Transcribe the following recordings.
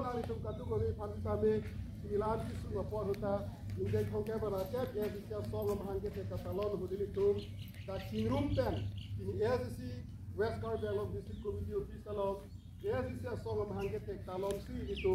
nari tum katu ko ni pan tame ilan kisu ngapor huta indai thongke bara ket SSC song mahangke te katalon hudili tum da chingrum pen ini SSC West Karbi Anglong District Committee Office along SSC song mahangke te talon si itu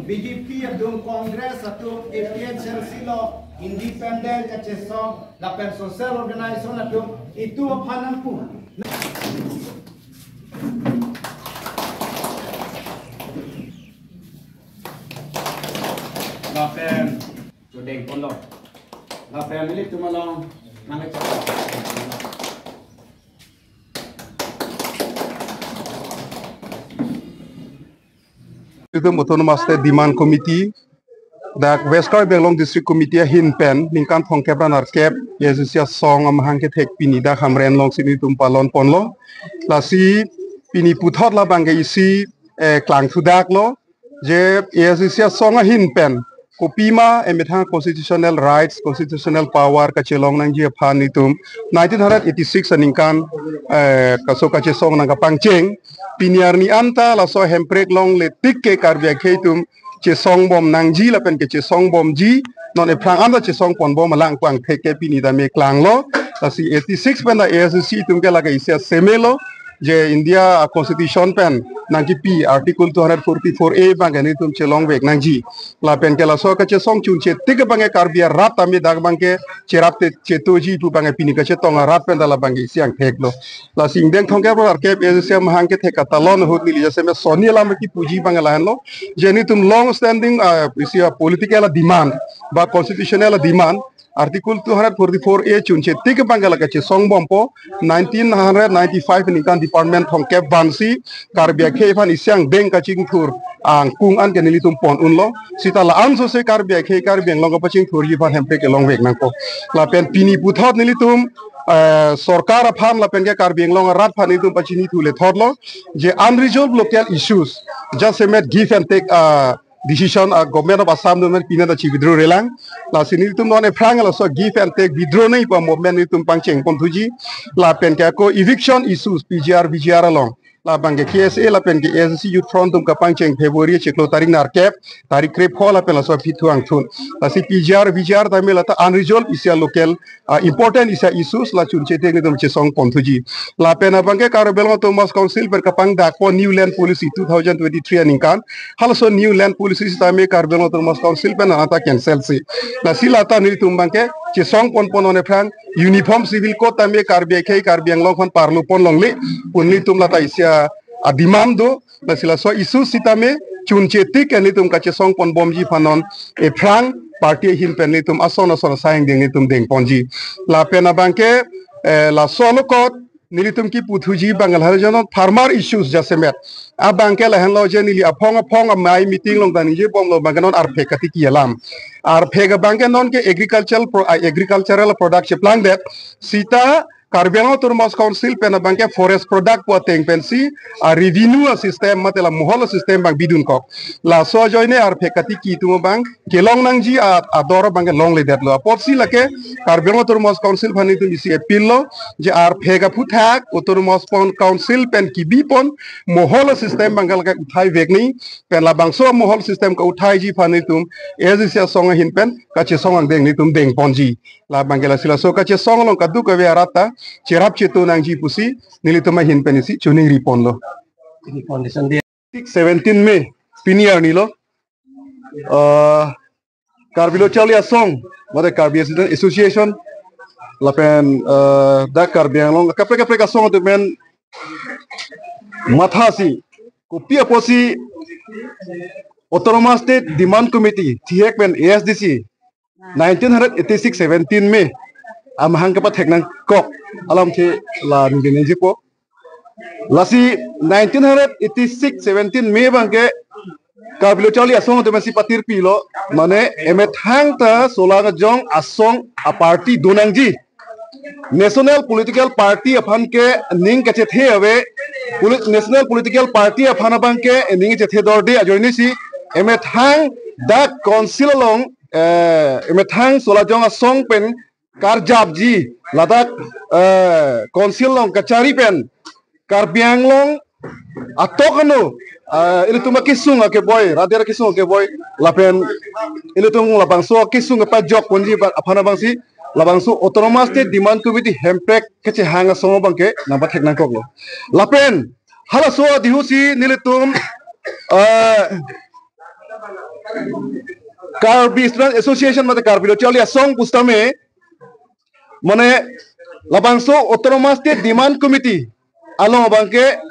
BJP atung Congress atung APHLC lo independent kacesong lapen social organization atung itu aphanam pun lapen jodeng polo lapen milik tumalong nangai itu autonomous state demand committee da West Karbi Anglong District Committee hin pen lingkan thongke branar kep yesusia song am hangke thek pini da khamren long sini tum palon ponlo la si pini puthot la bangge isi klang thudak lo je yesusia song hin pen kopima emethang constitutional rights constitutional power kachelong nang je phan nitum 1986 aningkan kaso kache song nang pangcheng piniar ni anta la so hemprek long le tikke karbia kheitum che song bom nangji la pen ke che song bom ji non e prang anda che song pon bom lang kwang theke pini da me klang lo la si 86 pen da ASC tum ke la ga isia semelo je India constitution pen nangki pi article 244A bang ni tum che long vek nangji la pen ke la so ka che song chun che tikke bange karbia rat tami dag bangke che rap te che toji tu bange pini ka che tonga rat pen da la bange siang thek lo la sing deng thong ke bro ke ASC mahang ke thek talon hot ni jase me soni la ki puji bange la lo je ni tum long standing isia political demand ba constitutional demand Article 244A chunche tiga bangala kache song bompo 1995 nikan department from Cape Bansi karbia ke fan isyang deng kaching thur ang kung an kenili tum pon unlo sita la anso se karbia ke karbia long paching thur yi fan hempe ke long wek nangko la pen pini puthot nili tum sorkar phan la pen ke karbia long rat phan tum pachini thule thotlo je unresolved local issues just a give and take decision government of Assam do pina da chi withdraw relang la sinil tum non e frang la so give and take withdraw nei pa movement ni tum pangcheng pon thuji la pen ka ko eviction issues PGR BGR along la bangge KSA la pen ke SSC youth front tum ka pangcheng February cheklo tarik nar kep tarik krep khola pen la so pithuang thun la si PGR BGR ta mela ta unresolved isia local important isia issues la chun che tek ni tum che song pon thuji la pen bangge Karabel Thomas Council per kapang da ko new land policy 2023 aninkan halso new land policy sistame Karabel Thomas Council pen ata cancel si la silata ni tum bangke che song pon pon one prang uniform civil code tame Karbi ke Karbi Anglong kon parlo pon long le pun ni tum lata isia a demand do la sila so isu sitame chun che tik ni tum ka che song pon bomji panon e prang party hin pen ni tum ason sayang ding ni tum ding ponji la pena bangke la solo code nilitum ki puthuji bangal harjono farmer issues jasemet abangke la hanlo je nili apong mai meeting long dani je bom lo banganon ar phekati ki alam ar phega bangke non ke agricultural production plan that sita Karbi Anglong Autonomous Council pena bangke forest product po teng pensi a revenue system matela mohol system bang bidun kok la so joine ar phekati ki tu bang kelong nangji a adoro bangke long le dat lo potsi lake Karbi Anglong Autonomous Council phani tu isi appeal lo je ar phega puthak Autonomous Council pen ki bipon mohol system bangal ka uthai vekni pen la bangso mohol system ka uthai ji phani tum ezisia songa hin pen ka che songang deng ni tum deng ponji la bangela sila so ka che song long ka du ka ve arata cerap cetu nang ji pusi nilituma hin penisi chuning ripon lo 17 Mei piniar ni lo Karbilo Charlie Song mate Karbi Association lapen da Karbi long kapre ka song tu men mathasi kopia posi Autonomous State Demand Committee thiek pen ASDC 1986-17 Mei amhang kapat heknang kok alam the la ningin jipo lasi 1986-17 Mei bangke Karbilo Charlie asong tu masih patir pilo mane emet hang ta solang jong asong a party donangji National Political Party aphan ke ning kache the ave National Political Party aphan bang ke ning che the dorde ajoini si emet hang da council long emet hang sola jong asong pen karjabji ladak council long kachari pen karbiang long atokano ini tu makisung ke boy radera kisung ke boy lapen ini tu labang so kisung pa jok ponji apana bang si labang so Autonomous State Demand Committee hempek kece hanga songo bangke nampak hek nangkok lo lapen hala so dihusi nilitum Karbi Association mate Karbilo Charlie song pustame mane labang so Autonomous State Demand Committee along bangke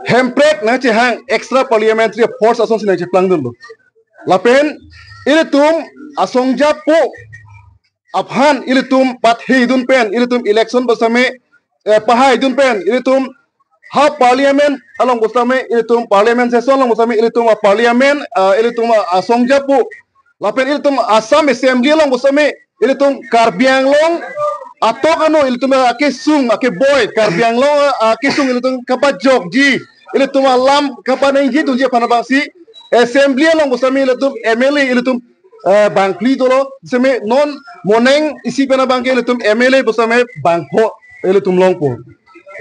hemprek na che hang extra parliamentary force asong sinai che plang dulu lapen ilitum asong japo aphan ilitum pathi dun pen ilitum election basame pahai dun pen ilitum ha parliament along basame ilitum parliament session along basame ilitum parliament ilitum asong japo lapen ilitum Assam Assembly along basame ilitum Karbiang long atau kanu ilitum akisung boy Karbiang long akisung ilitum kapajok ji ilitum alam kapanai ji tunje panabangsi assembly long gusami ilitum MLA ilitum bangkli dolo seme non moneng isi panabangke ilitum MLA gusame bangho ilitum longpo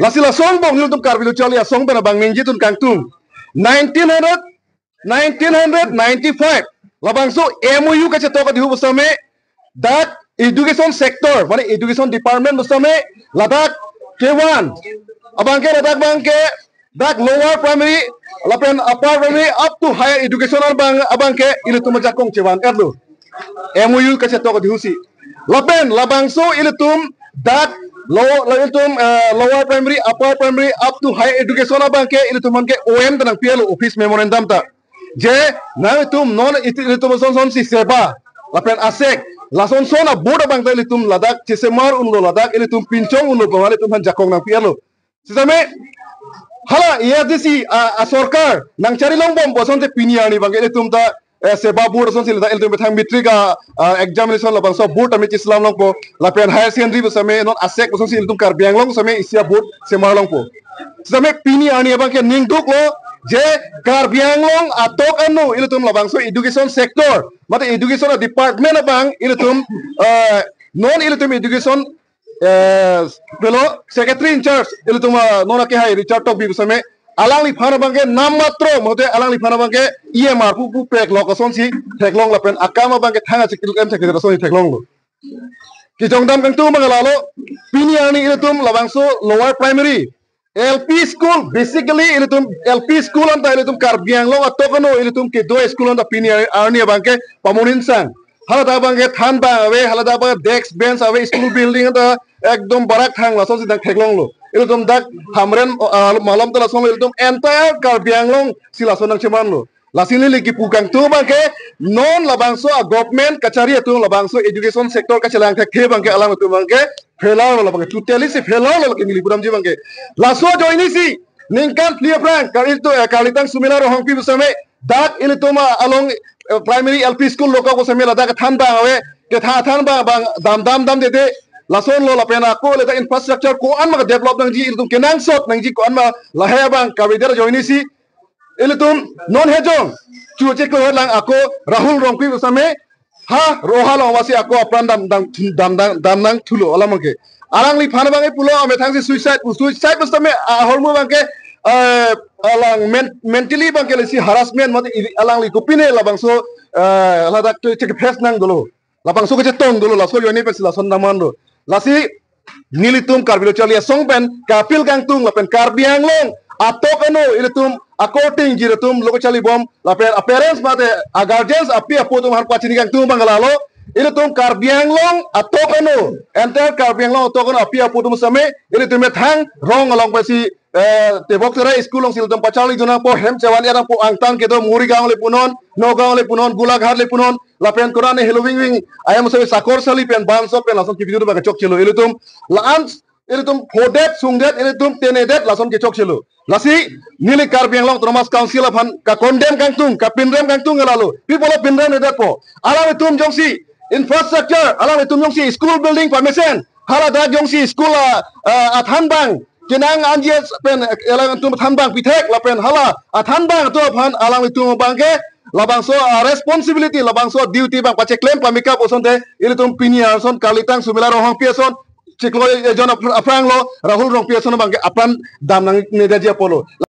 lasila song bong ilitum Karbilo Charlie song panabang ninji tun kangtung 1995 labangso MOU kache toka dihu gusame that education sector mane education department basame ladak K1 abangke ladak bangke dak lower primary lapen upper primary up to higher educational bang abangke ilitum jakong K1 erlo MOU kache toka dihusi lapen labangso ilitum dak lower primary upper primary up to higher education abangke ilitum manke OM tanang PLO office memorandum ta je na itum non ilitum son si seba lapen asek lason sona boda bang tali tum ladak cisemar unlo ladak ili tum pincong unlo pawali tum han jakong nang pialo sisame hala iya disi a sorkar nang cari long bom boson te piniani bang ili tum ta seba boda son sila ili tum betang mitrika examination labang so boda amit islam long po lapen higher secondary besame non asek boson sila tum Karbiang long same isia boda semar long po sisame piniani bang ke ning duk lo je Karbiang long atok anu ilitum labang so education sector mate education department abang ilitum non ilitum education belo secretary in charge ilitum nona ke hai Richard Tok bi same alang li phana bangke nam matro mote alang li phana bangke EMR pu pek lokason si theklong lapen akama bangke thanga sikil em secretary so theklong lo ki jongdam kang tu mangalalo piniani ilitum labang so lower primary LP school basically ilitum LP school anta ilitum Karbiang long atokano ilitum ke do school anta pini arni bangke pamunin sang halada bangke than ba awe halada ba desk bench awe school building anta ekdom barak thang laso sidang theklong lo ilitum dak hamren malam tala som ilitum entire Karbiang long sila sonang cheman lo lasili lagi pukang tu bangke non labangso government kachari tu labangso education sector kachalang thak the bangke alang tu bangke फेलाओ लो बंगे टोटली से फेलाओ लो किंगली पुरम जी बंगे लासो जोइनी सी निंकान plea Frank कालितो कालितंग सुमिला रो हंपी बसमे दाक इल तोमा अलोंग प्राइमरी एलपी स्कूल लोका को समेला दाक थान बा हवे के थान बा दाम दे दे लासोन लो लपेना को लेता इंफ्रास्ट्रक्चर को अन मा डेवलप नंग जी इल तुम केनांग सोट नंग जी को अन मा लहे बंग काविदर जोइनी सी इल तुम नॉन हेजोंग चुचे को लंग आको राहुल रोंपी बसमे ha rohalo wasi aku apran dam nang thulo alamake alang li phana bangai pulo ame thangsi suicide bastame hormu bangke alang mentally bangke si harassment mate alang li kopine labangso lada ke face nang dolo labangso ke tong dolo laso yoni pe lason naman do lasi nilitum Karbilo Charlie song pen kapil kang tung lapen Karbiang long atok anu ilitum according jiratum loko chali bom lapen parents mate guardians api aputum har pachini kang tum bangalalo ilitum karbiang long atok anu enter karbiang long atok anu api aputum same ilitum thang rong along pasi tebok tera school long siltum pachali jona po hem chawan era po angtang kedo muri gaung le punon no gaung le punon gulaghat le punon lapen korane helowing wing ayam sawi sakor sali pen banso pen lasom kibidu ba chok chelo ilitum laan ilitum fodet sungdet ilitum tenedet lasom ke chok chelo lasi nili karbiang long tromas council aphan ka condemn kangtung ka pinrem kangtung lalu people of pinrem edat po ala tum jongsi infrastructure ala tum jongsi school building permission hala da jongsi school athanbang kinang anjes pen elang tum thanbang pitek lapen hala athanbang tu aphan ala tum bangke labangso responsibility labangso duty bang pache claim pamika posonte ilitum pinia son kalitang sumila rohong pieson ciklo jon aprang lo rahul rong pieson bangke apan dam nang nedadia polo